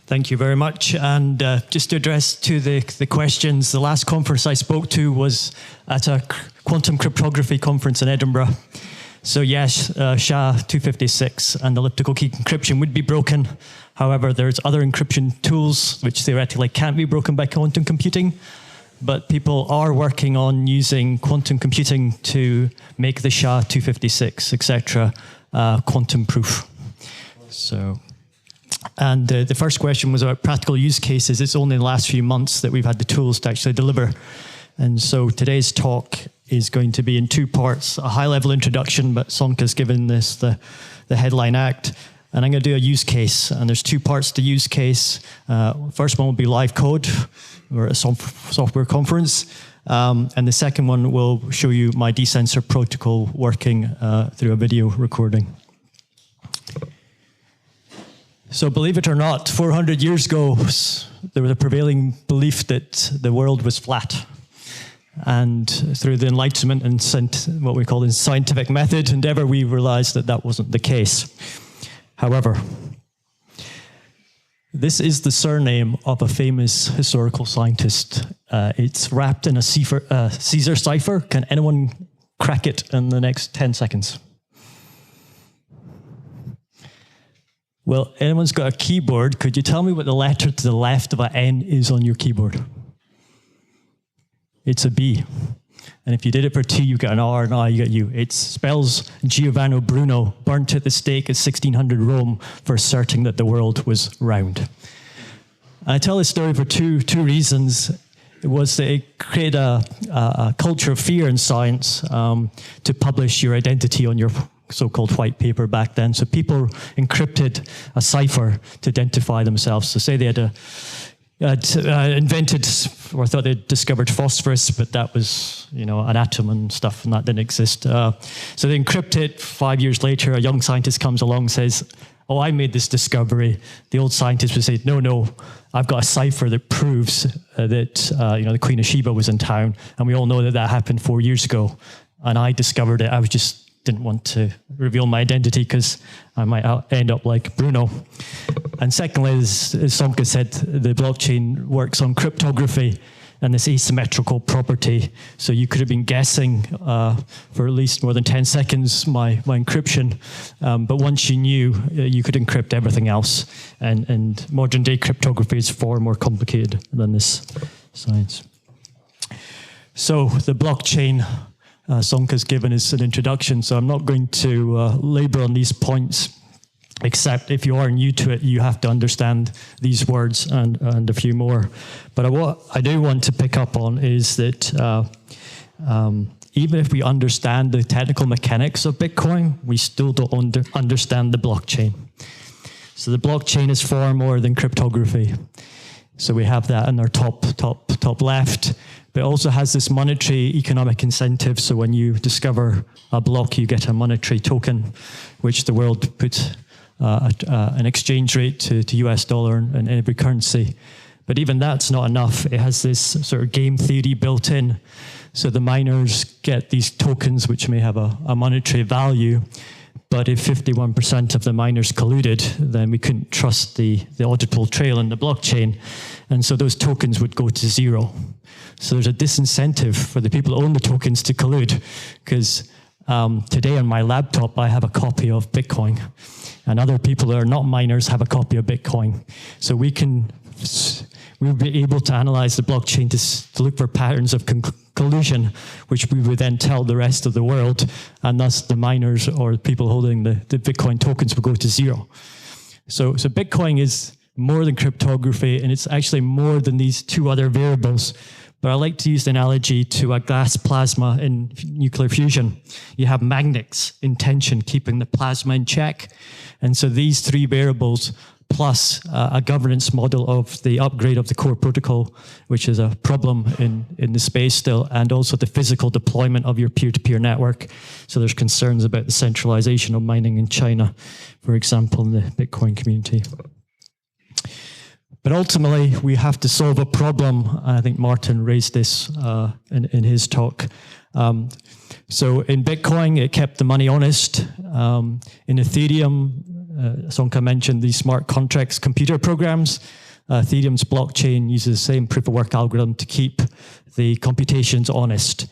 Thank you very much. And just to address to the questions, the last conference I spoke to was at a quantum cryptography conference in Edinburgh. So yes, SHA-256 and elliptical key encryption would be broken. However, there's other encryption tools which theoretically can't be broken by quantum computing. But people are working on using quantum computing to make the SHA-256, etc., quantum proof. So. And the first question was about practical use cases. It's only in the last few months that we've had the tools to actually deliver. And so today's talk is going to be in two parts, a high-level introduction, but Sonka's given this the headline act. And I'm going to do a use case. And there's two parts to use case. First one will be live code. We're at a software conference. And the second one will show you my desensor protocol working through a video recording. So believe it or not, 400 years ago, there was a prevailing belief that the world was flat. And through the Enlightenment and what we call the scientific method endeavor, we realized that that wasn't the case. However, this is the surname of a famous historical scientist. It's wrapped in a Caesar cipher. Can anyone crack it in the next 10 seconds? Well, anyone's got a keyboard. Could you tell me what the letter to the left of an N is on your keyboard? It's a B. And if you did it for T, you get an R, and I, you get U. It spells Giovanni Bruno, burnt at the stake at 1600 Rome for asserting that the world was round. I tell this story for two reasons. It was that it created a culture of fear in science to publish your identity on your so-called white paper back then. So people encrypted a cipher to identify themselves. So say they had invented or thought they'd discovered phosphorus, but that was, an atom and stuff, and that didn't exist. So they encrypt it. 5 years later, a young scientist comes along and says, "Oh, I made this discovery." The old scientist would say, "No, I've got a cipher that proves that the Queen of Sheba was in town, and we all know that happened 4 years ago, and I discovered it. I didn't want to reveal my identity because I might end up like Bruno." And secondly, as Sonka said, the blockchain works on cryptography and this asymmetrical property. So you could have been guessing for at least more than 10 seconds my encryption, but once you knew, you could encrypt everything else. And modern day cryptography is far more complicated than this science. So the blockchain Sonka's given us an introduction, so I'm not going to labor on these points, except if you are new to it, you have to understand these words and a few more. But what I do want to pick up on is that even if we understand the technical mechanics of Bitcoin, we still don't understand the blockchain. So the blockchain is far more than cryptography. So we have that in our top left. But it also has this monetary economic incentive. So when you discover a block, you get a monetary token, which the world puts an exchange rate to US dollar in every currency. But even that's not enough. It has this sort of game theory built in. So the miners get these tokens, which may have a monetary value. But if 51% of the miners colluded, then we couldn't trust the auditable trail in the blockchain. And so those tokens would go to zero. So there's a disincentive for the people who own the tokens to collude, because today on my laptop, I have a copy of Bitcoin, and other people that are not miners have a copy of Bitcoin. So we'll be able to analyze the blockchain to look for patterns of collusion, which we would then tell the rest of the world, and thus the miners or people holding the Bitcoin tokens will go to zero. So Bitcoin is more than cryptography, and it's actually more than these two other variables. But I like to use the analogy to a gas plasma in nuclear fusion. You have magnets in tension keeping the plasma in check. And so these three variables plus a governance model of the upgrade of the core protocol, which is a problem in the space still, and also the physical deployment of your peer-to-peer network. So there's concerns about the centralization of mining in China, for example, in the Bitcoin community. But ultimately, we have to solve a problem. I think Martin raised this in his talk. So in Bitcoin, it kept the money honest. In Ethereum, Sonka mentioned these smart contracts computer programs. Ethereum's blockchain uses the same proof of work algorithm to keep the computations honest.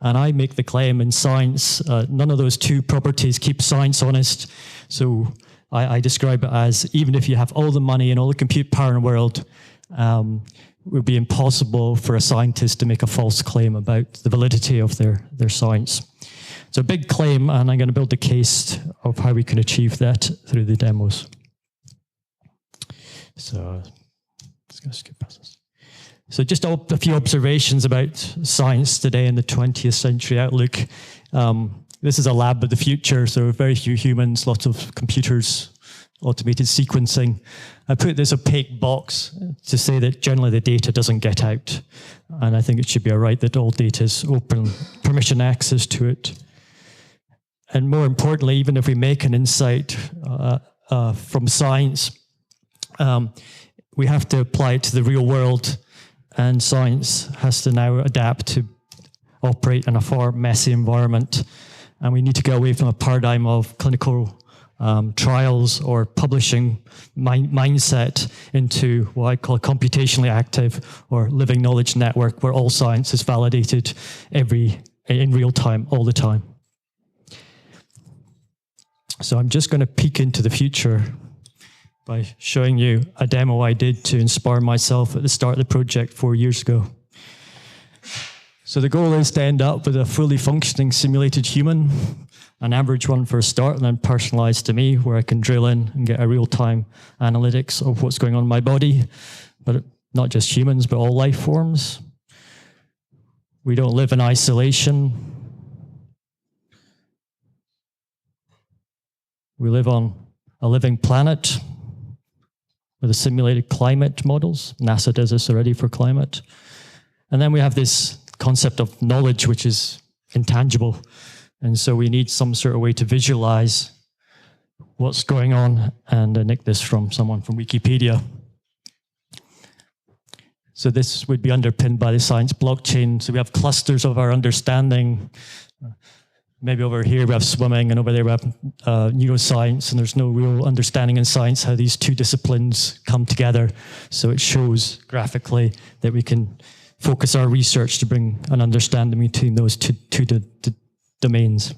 And I make the claim in science, none of those two properties keep science honest. So I describe it as, even if you have all the money and all the compute power in the world, it would be impossible for a scientist to make a false claim about the validity of their science. It's a big claim, and I'm going to build a case of how we can achieve that through the demos. So let's go skip past this. So just a few observations about science today in the 20th century outlook. This is a lab of the future, so very few humans, lots of computers, automated sequencing. I put this opaque box to say that generally the data doesn't get out. And I think it should be a right that all data is open, permission access to it. And more importantly, even if we make an insight from science, we have to apply it to the real world. And science has to now adapt to operate in a far messy environment. And we need to go away from a paradigm of clinical trials or publishing mindset into what I call a computationally active or living knowledge network, where all science is validated in real time, all the time. So I'm just going to peek into the future by showing you a demo I did to inspire myself at the start of the project 4 years ago. So the goal is to end up with a fully functioning simulated human, an average one for a start, and then personalized to me, where I can drill in and get a real-time analytics of what's going on in my body, but not just humans, but all life forms. We don't live in isolation. We live on a living planet with the simulated climate models. NASA does this already for climate. And then we have this concept of knowledge, which is intangible. And so we need some sort of way to visualize what's going on. And I nicked this from someone from Wikipedia. So this would be underpinned by the science blockchain. So we have clusters of our understanding. Maybe over here we have swimming, and over there we have neuroscience, and there's no real understanding in science how these two disciplines come together. So it shows graphically that we can focus our research to bring an understanding between those two domains.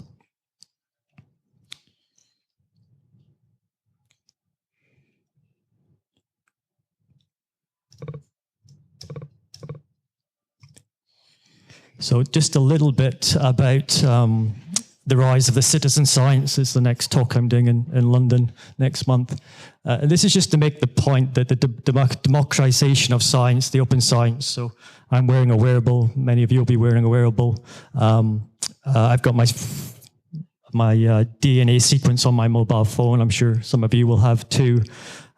So just a little bit about the rise of the citizen science is the next talk I'm doing in London next month. And this is just to make the point that the democratization of science, the open science, so I'm wearing a wearable, many of you will be wearing a wearable. I've got my DNA sequence on my mobile phone. I'm sure some of you will have too.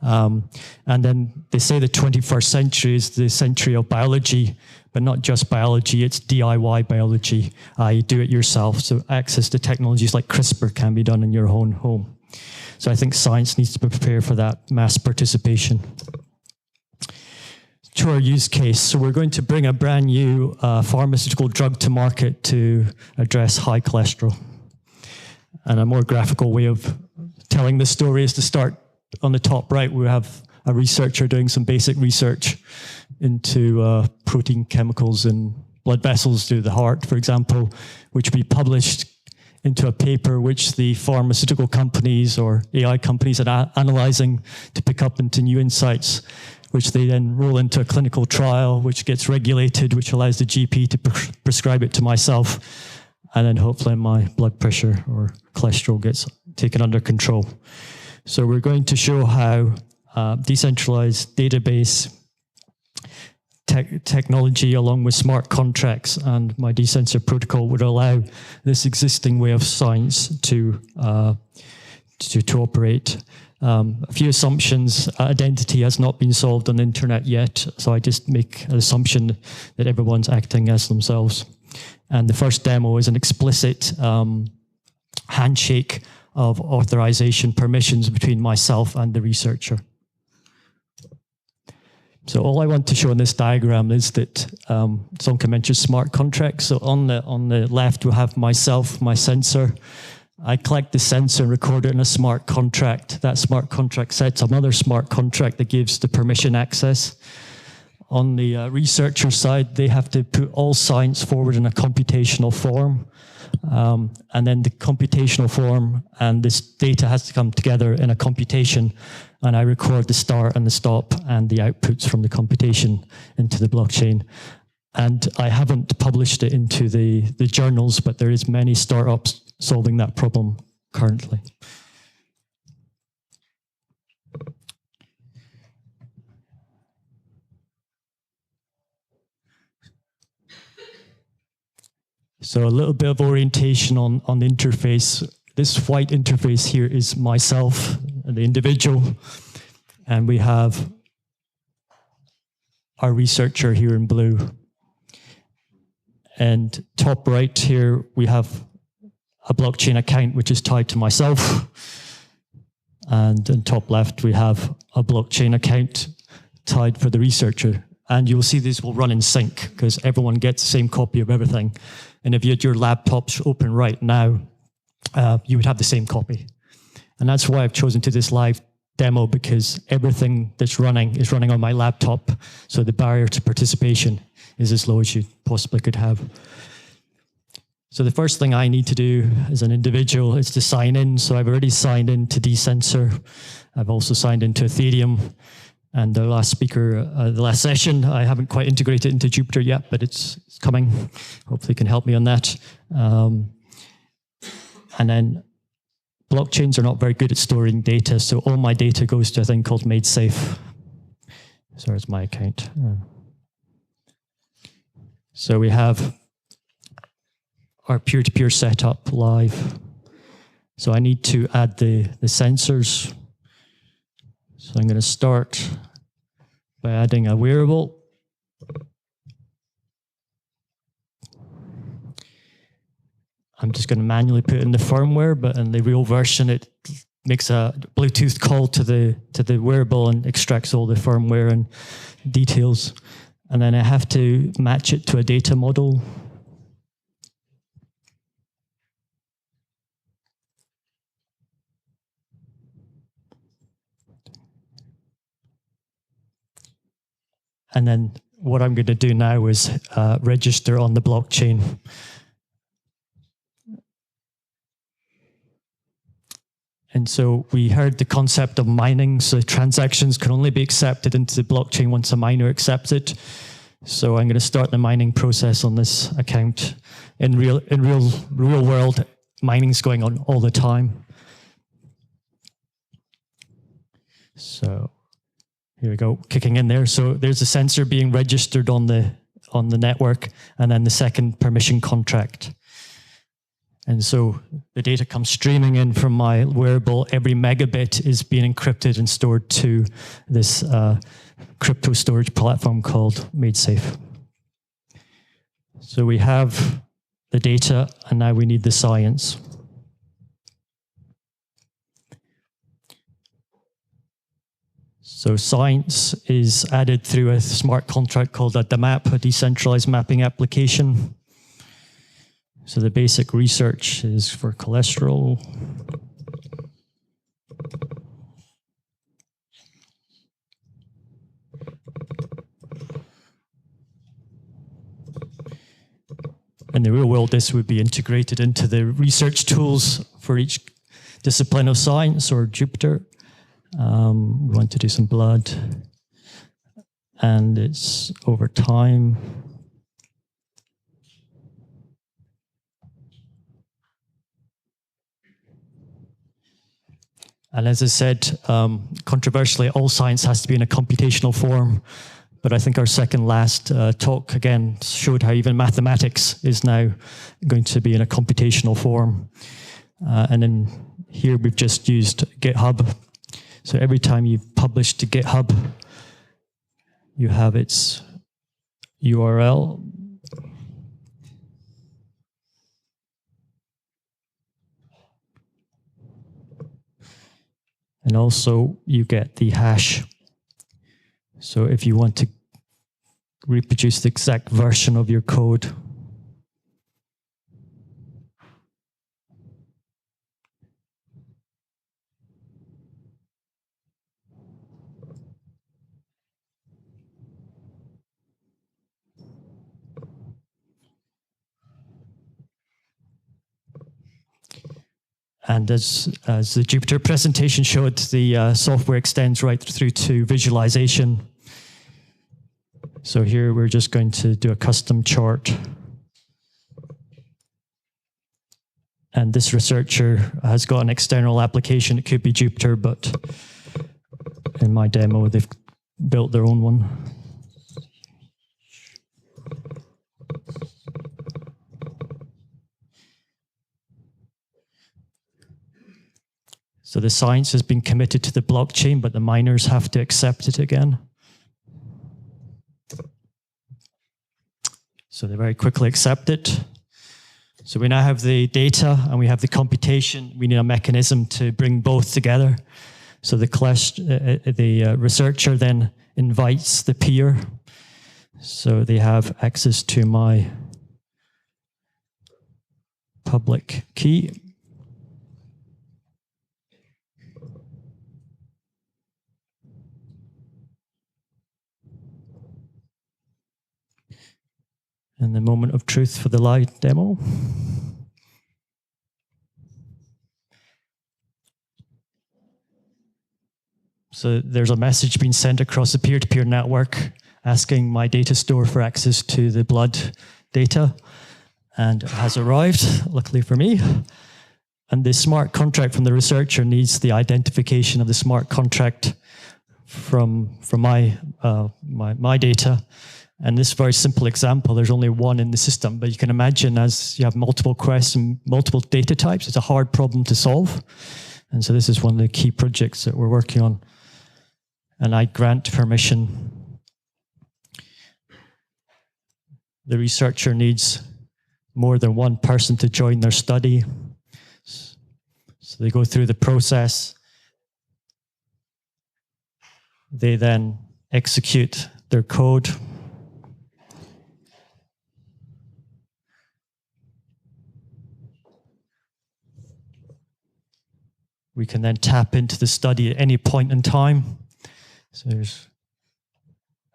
And then they say the 21st century is the century of biology, but not just biology, it's DIY biology. You do it yourself. So access to technologies like CRISPR can be done in your own home. So I think science needs to prepare for that mass participation. To our use case, so we're going to bring a brand new pharmaceutical drug to market to address high cholesterol. And a more graphical way of telling the story is to start on the top right. We have a researcher doing some basic research into protein chemicals in blood vessels through the heart, for example, which we published into a paper which the pharmaceutical companies or AI companies are analyzing to pick up into new insights, which they then roll into a clinical trial, which gets regulated, which allows the GP to prescribe it to myself, and then hopefully my blood pressure or cholesterol gets taken under control. So we're going to show how decentralized database technology along with smart contracts and my desensor protocol would allow this existing way of science to operate. A few assumptions. Identity has not been solved on the internet yet, so I just make an assumption that everyone's acting as themselves. And the first demo is an explicit handshake of authorization permissions between myself and the researcher. So all I want to show in this diagram is that Sonka mentioned smart contracts. So on the left we have myself, my sensor, I collect the sensor and record it in a smart contract. That smart contract sets another smart contract that gives the permission access. On the researcher side, they have to put all science forward in a computational form. And then the computational form and this data has to come together in a computation. And I record the start and the stop and the outputs from the computation into the blockchain. And I haven't published it into the journals, but there is many startups solving that problem currently. So a little bit of orientation on the interface. This white interface here is myself, the individual, and we have our researcher here in blue. And top right here, we have a blockchain account which is tied to myself. And in top left, we have a blockchain account tied for the researcher. And you'll see these will run in sync because everyone gets the same copy of everything. And if you had your laptops open right now, you would have the same copy. And that's why I've chosen to this live demo, because everything that's running is running on my laptop. So the barrier to participation is as low as you possibly could have. So the first thing I need to do as an individual is to sign in. So I've already signed in to Desensor. I've also signed into Ethereum. And the last speaker, the last session, I haven't quite integrated into Jupyter yet, but it's coming. Hopefully you can help me on that. And then blockchains are not very good at storing data, so all my data goes to a thing called MadeSafe. So there's my account. So we have our peer-to-peer setup live. So I need to add the sensors. So I'm going to start by adding a wearable. I'm just going to manually put in the firmware, but in the real version, it makes a Bluetooth call to the wearable and extracts all the firmware and details. And then I have to match it to a data model. And then what I'm going to do now is register on the blockchain. And so we heard the concept of mining. So transactions can only be accepted into the blockchain once a miner accepts it. So I'm going to start the mining process on this account. In real world, mining's going on all the time. So here we go, kicking in there. So there's a sensor being registered on the network, and then the second permission contract. And so the data comes streaming in from my wearable. Every megabit is being encrypted and stored to this crypto storage platform called MadeSafe. So we have the data, and now we need the science. So science is added through a smart contract called a DMAP, a decentralized mapping application. So the basic research is for cholesterol. In the real world, this would be integrated into the research tools for each discipline of science or Jupyter. We want to do some blood, and it's over time. And as I said, controversially, all science has to be in a computational form. But I think our second last talk, again, showed how even mathematics is now going to be in a computational form. And then here we've just used GitHub. So every time you publish to GitHub, you have its URL. And also you get the hash. So if you want to reproduce the exact version of your code, And as the Jupyter presentation showed, the software extends right through to visualization. So here we're just going to do a custom chart. And this researcher has got an external application. It could be Jupyter, but in my demo, they've built their own one. So the science has been committed to the blockchain, but the miners have to accept it again. So they very quickly accept it. So we now have the data and we have the computation. We need a mechanism to bring both together. So the researcher then invites the peer. So they have access to my public key. And the moment of truth for the live demo. So there's a message being sent across the peer-to-peer network asking my data store for access to the blood data. And it has arrived, luckily for me. And the smart contract from the researcher needs the identification of the smart contract from my data. And this very simple example, there's only one in the system, but you can imagine as you have multiple requests and multiple data types, it's a hard problem to solve. And so this is one of the key projects that we're working on. And I grant permission. The researcher needs more than one person to join their study. So they go through the process. They then execute their code. We can then tap into the study at any point in time. So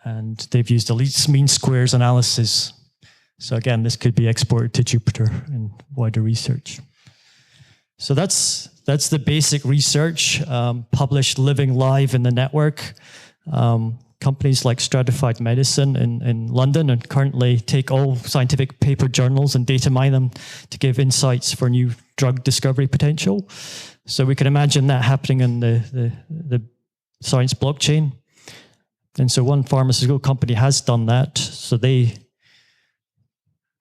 and they've used the least mean squares analysis. So again, this could be exported to Jupyter in wider research. So that's the basic research published living live in the network. Companies like Stratified Medicine in London and currently take all scientific paper journals and data mine them to give insights for new drug discovery potential. So we can imagine that happening in the science blockchain. And so one pharmaceutical company has done that. So they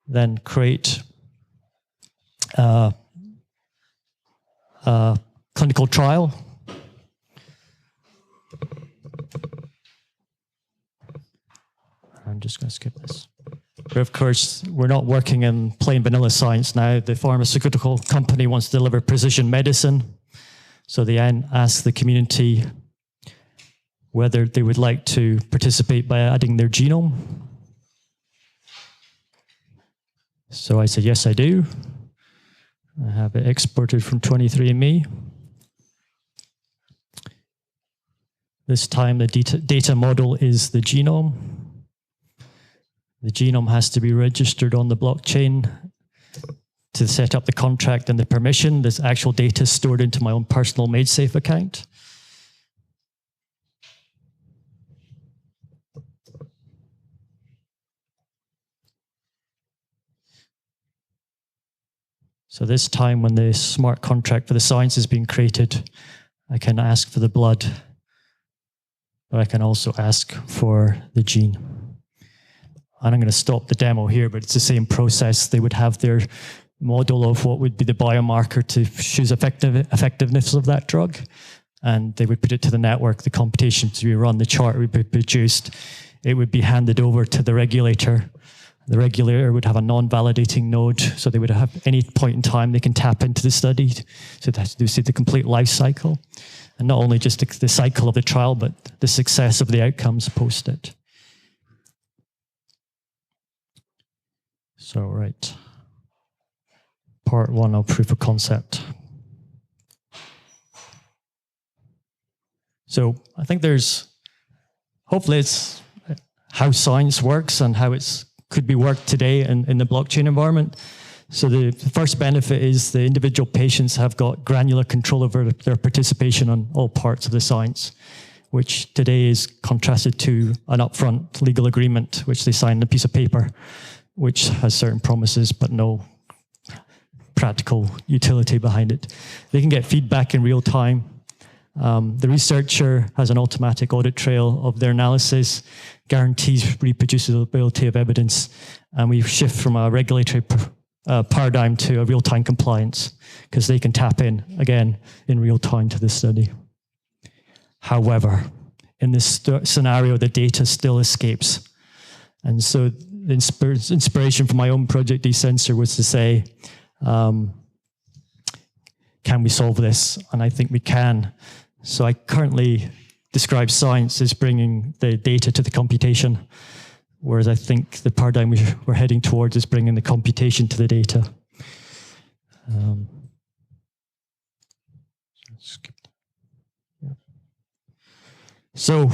then create a clinical trial. I'm just going to skip this. But of course, we're not working in plain vanilla science now. The pharmaceutical company wants to deliver precision medicine. So they ask the community whether they would like to participate by adding their genome. So I say, yes, I do. I have it exported from 23andMe. This time the data model is the genome. The genome has to be registered on the blockchain to set up the contract and the permission. This actual data is stored into my own personal MadeSafe account. So this time when the smart contract for the science is being created, I can ask for the blood, but I can also ask for the gene. And I'm going to stop the demo here, but it's the same process. They would have their model of what would be the biomarker to choose effectiveness of that drug. And they would put it to the network, the computation to be run, the chart would be produced. It would be handed over to the regulator. The regulator would have a non-validating node, so they would have any point in time they can tap into the study. So they see the complete life cycle. And not only just the cycle of the trial, but the success of the outcomes post it. So, right. Part one of proof of concept. So I think hopefully it's how science works and how it's could be worked today in the blockchain environment. So the first benefit is the individual patients have got granular control over their participation on all parts of the science, which today is contrasted to an upfront legal agreement, which they sign on a piece of paper, which has certain promises but no practical utility behind it. They can get feedback in real time. The researcher has an automatic audit trail of their analysis, guarantees reproducibility of evidence, and we shift from a regulatory paradigm to a real-time compliance, because they can tap in, again, in real time to the study. However, in this scenario, the data still escapes. And so the inspiration for my own project, eSensor, was to say, can we solve this? And I think we can. So I currently describe science as bringing the data to the computation, whereas I think the paradigm we're heading towards is bringing the computation to the data. So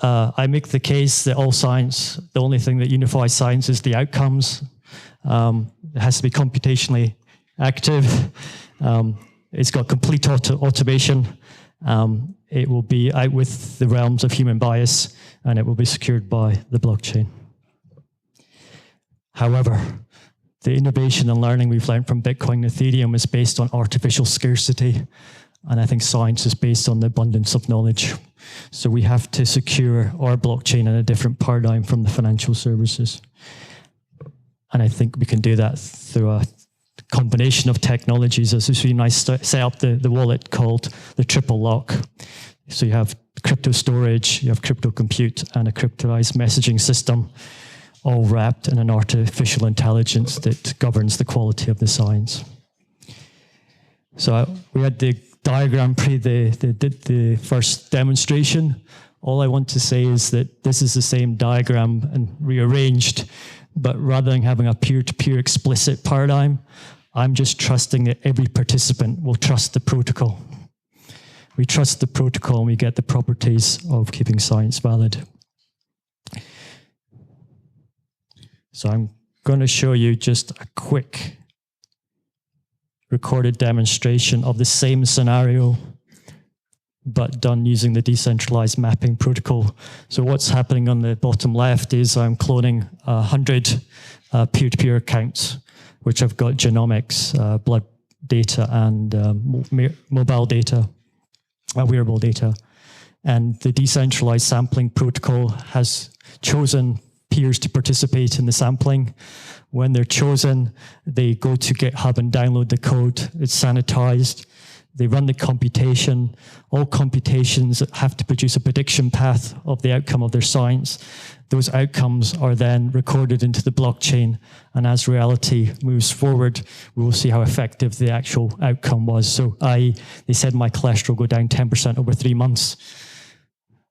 I make the case that all science, the only thing that unifies science is the outcomes. It has to be computationally active. It's got complete automation. It will be out with the realms of human bias, and it will be secured by the blockchain. However, the innovation and learning we've learned from Bitcoin and Ethereum is based on artificial scarcity, and I think science is based on the abundance of knowledge. So we have to secure our blockchain in a different paradigm from the financial services. And I think we can do that through a combination of technologies. As when I set up the wallet called the triple lock. So you have crypto storage, you have crypto compute, and a cryptized messaging system, all wrapped in an artificial intelligence that governs the quality of the science. So we had the diagram pre the first demonstration. All I want to say is that this is the same diagram and rearranged, but rather than having a peer-to-peer explicit paradigm, I'm just trusting that every participant will trust the protocol. We trust the protocol and we get the properties of keeping science valid. So I'm going to show you just a quick recorded demonstration of the same scenario, but done using the decentralized mapping protocol. So what's happening on the bottom left is I'm cloning 100 peer-to-peer accounts, which have got genomics, blood data, and mobile data, wearable data. And the decentralized sampling protocol has chosen peers to participate in the sampling. When they're chosen, they go to GitHub and download the code. It's sanitized. They run the computation. All computations have to produce a prediction path of the outcome of their science. Those outcomes are then recorded into the blockchain, and as reality moves forward, we will see how effective the actual outcome was. So they said my cholesterol go down 10% over 3 months.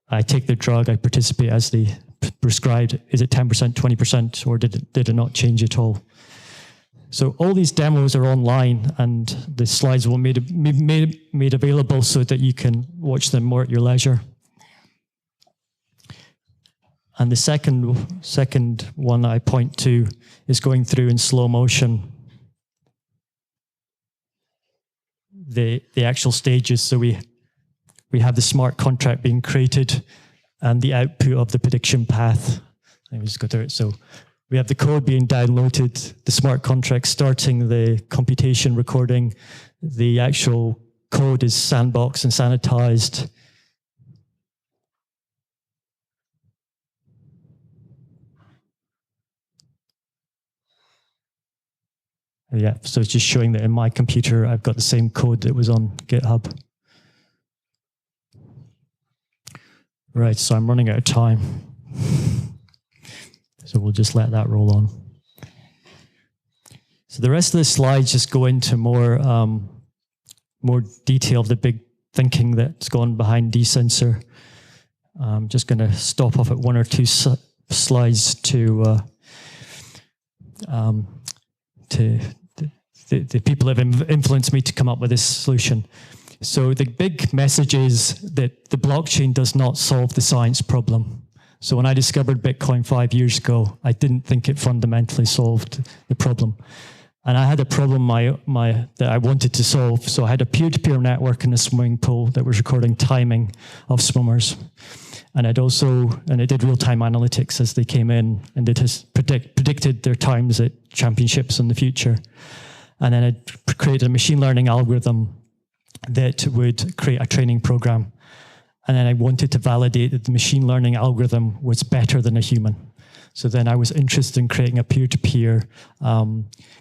I take the drug, I participate as they prescribed. Is it 10%, 20%, or did it not change at all? So all these demos are online, and the slides will be made available so that you can watch them more at your leisure. And the second one I point to is going through in slow motion the actual stages. So we have the smart contract being created and the output of the prediction path. Let me just go through it. So we have the code being downloaded, the smart contract starting the computation, recording. The actual code is sandboxed and sanitized. Yeah, so it's just showing that in my computer, I've got the same code that was on GitHub. Right, so I'm running out of time. So we'll just let that roll on. So the rest of the slides just go into more detail of the big thinking that's gone behind DSensor. I'm just going to stop off at one or two slides to the people that have influenced me to come up with this solution. So the big message is that the blockchain does not solve the science problem. So when I discovered Bitcoin 5 years ago, I didn't think it fundamentally solved the problem. And I had a problem that I wanted to solve. So I had a peer-to-peer network in a swimming pool that was recording timing of swimmers. And it did real-time analytics as they came in, and it has predicted their times at championships in the future. And then it created a machine learning algorithm that would create a training program. And then I wanted to validate that the machine learning algorithm was better than a human. So then I was interested in creating a peer-to-peer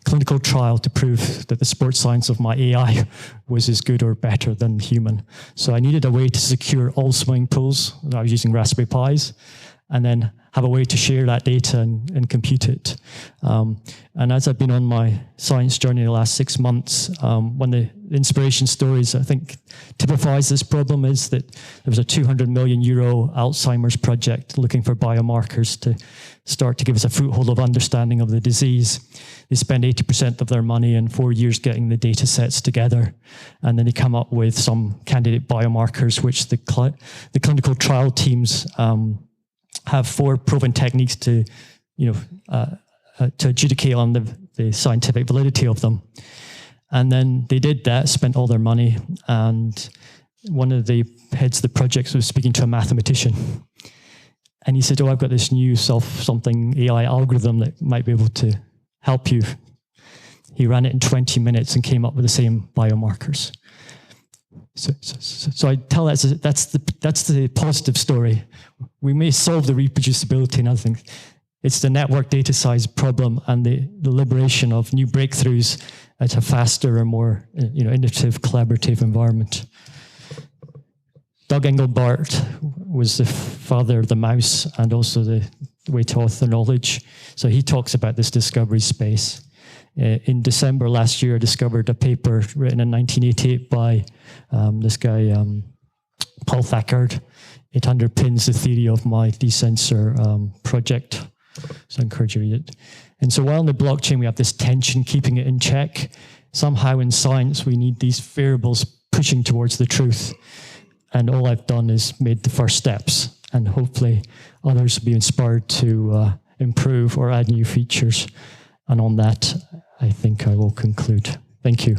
clinical trial to prove that the sports science of my AI was as good or better than human. So I needed a way to secure all swimming pools. I was using Raspberry Pis, and then have a way to share that data and compute it. And as I've been on my science journey the last 6 months, one of the inspiration stories I think typifies this problem is that there was a 200 million euro Alzheimer's project looking for biomarkers to start to give us a foothold of understanding of the disease. They spend 80% of their money in 4 years getting the data sets together, and then they come up with some candidate biomarkers, which the clinical trial teams have 4 proven techniques to adjudicate on the scientific validity of them. And then they did that, spent all their money, and one of the heads of the project was speaking to a mathematician. And he said, "Oh, I've got this new something AI algorithm that might be able to help you." He ran it in 20 minutes and came up with the same biomarkers. So I tell that's the positive story. We may solve the reproducibility and other things. It's the network data size problem and the liberation of new breakthroughs at a faster and more innovative, collaborative environment. Doug Engelbart was the father of the mouse and also the way to author knowledge. So he talks about this discovery space. In December last year, I discovered a paper written in 1988 by this guy, Paul Thackard. It underpins the theory of my desensor project. So I encourage you to read it. And so while in the blockchain, we have this tension, keeping it in check, somehow in science, we need these variables pushing towards the truth. And all I've done is made the first steps, and hopefully others will be inspired to improve or add new features. And on that, I think I will conclude. Thank you.